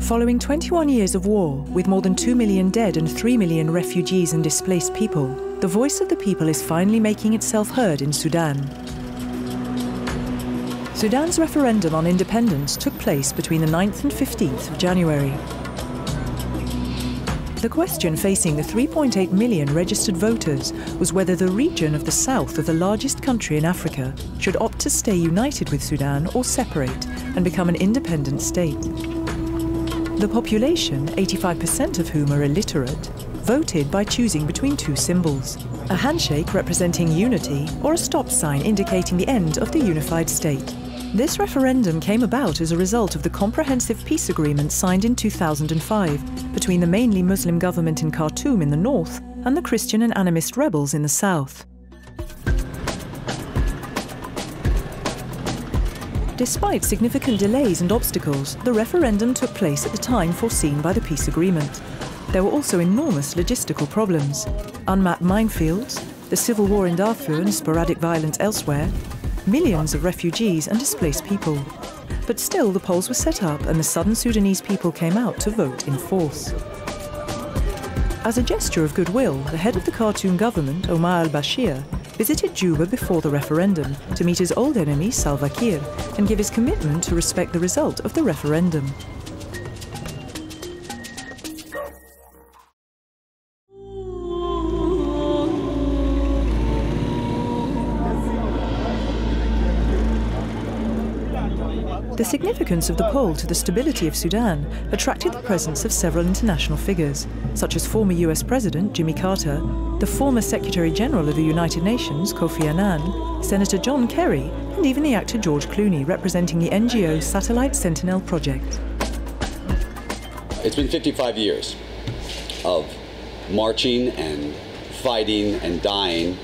Following 21 years of war, with more than 2 million dead and 3 million refugees and displaced people, the voice of the people is finally making itself heard in Sudan. Sudan's referendum on independence took place between the 9th and 15th of January. The question facing the 3.8 million registered voters was whether the region of the south of the largest country in Africa should opt to stay united with Sudan or separate and become an independent state. The population, 85% of whom are illiterate, voted by choosing between two symbols: a handshake representing unity or a stop sign indicating the end of the unified state. This referendum came about as a result of the comprehensive peace agreement signed in 2005 between the mainly Muslim government in Khartoum in the north and the Christian and animist rebels in the south. Despite significant delays and obstacles, the referendum took place at the time foreseen by the peace agreement. There were also enormous logistical problems: unmapped minefields, the civil war in Darfur and sporadic violence elsewhere, millions of refugees and displaced people. But still, the polls were set up and the southern Sudanese people came out to vote in force. As a gesture of goodwill, the head of the Khartoum government, Omar al-Bashir, visited Juba before the referendum to meet his old enemy, Salva Kiir, and give his commitment to respect the result of the referendum. The significance of the poll to the stability of Sudan attracted the presence of several international figures, such as former US President Jimmy Carter, the former Secretary General of the United Nations, Kofi Annan, Senator John Kerry, and even the actor George Clooney, representing the NGO Satellite Sentinel project. It's been 55 years of marching and fighting and dying,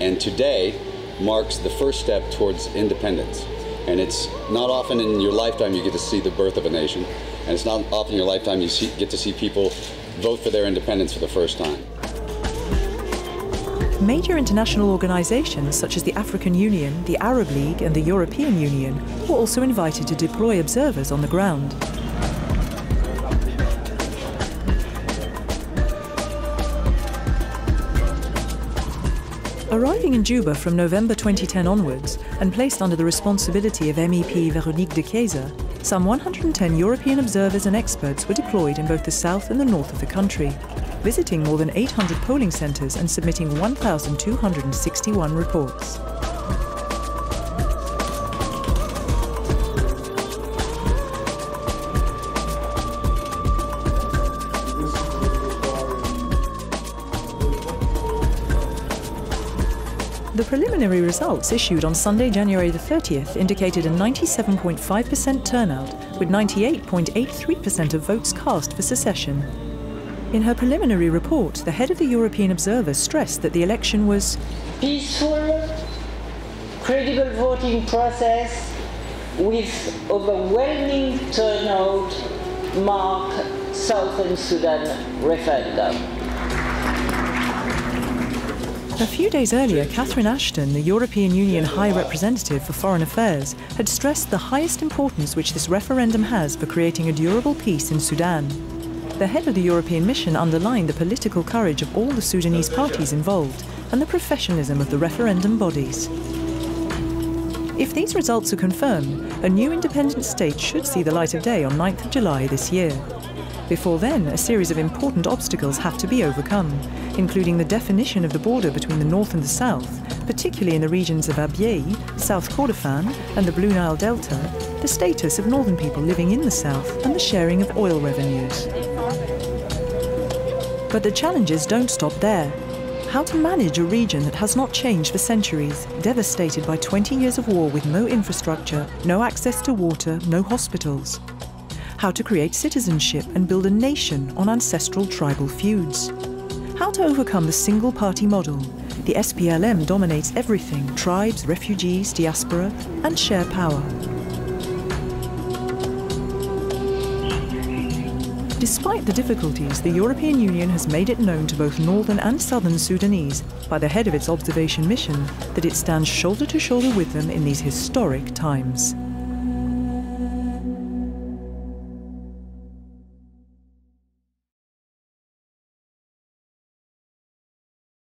and today marks the first step towards independence. And it's not often in your lifetime you get to see the birth of a nation, and it's not often in your lifetime you get to see people vote for their independence for the first time. Major international organizations such as the African Union, the Arab League and the European Union were also invited to deploy observers on the ground. Arriving in Juba from November 2010 onwards and placed under the responsibility of MEP Véronique de Keyser, some 110 European observers and experts were deployed in both the south and the north of the country, visiting more than 800 polling centres and submitting 1,261 reports. The preliminary results issued on Sunday, January the 30th indicated a 97.5% turnout, with 98.83% of votes cast for secession. In her preliminary report, the head of the European observers stressed that the election was peaceful, credible voting process with overwhelming turnout mark Southern Sudan referendum. A few days earlier, Catherine Ashton, the European Union High Representative for Foreign Affairs, had stressed the highest importance which this referendum has for creating a durable peace in Sudan. The head of the European mission underlined the political courage of all the Sudanese parties involved and the professionalism of the referendum bodies. If these results are confirmed, a new independent state should see the light of day on 9th of July this year. Before then, a series of important obstacles have to be overcome, including the definition of the border between the north and the south, particularly in the regions of Abyei, South Kordofan and the Blue Nile Delta, the status of northern people living in the south, and the sharing of oil revenues. But the challenges don't stop there. How to manage a region that has not changed for centuries, devastated by 20 years of war with no infrastructure, no access to water, no hospitals? How to create citizenship and build a nation on ancestral tribal feuds? How to overcome the single-party model? The SPLM dominates everything: tribes, refugees, diaspora, and share power. Despite the difficulties, the European Union has made it known to both northern and southern Sudanese, by the head of its observation mission, that it stands shoulder to shoulder with them in these historic times.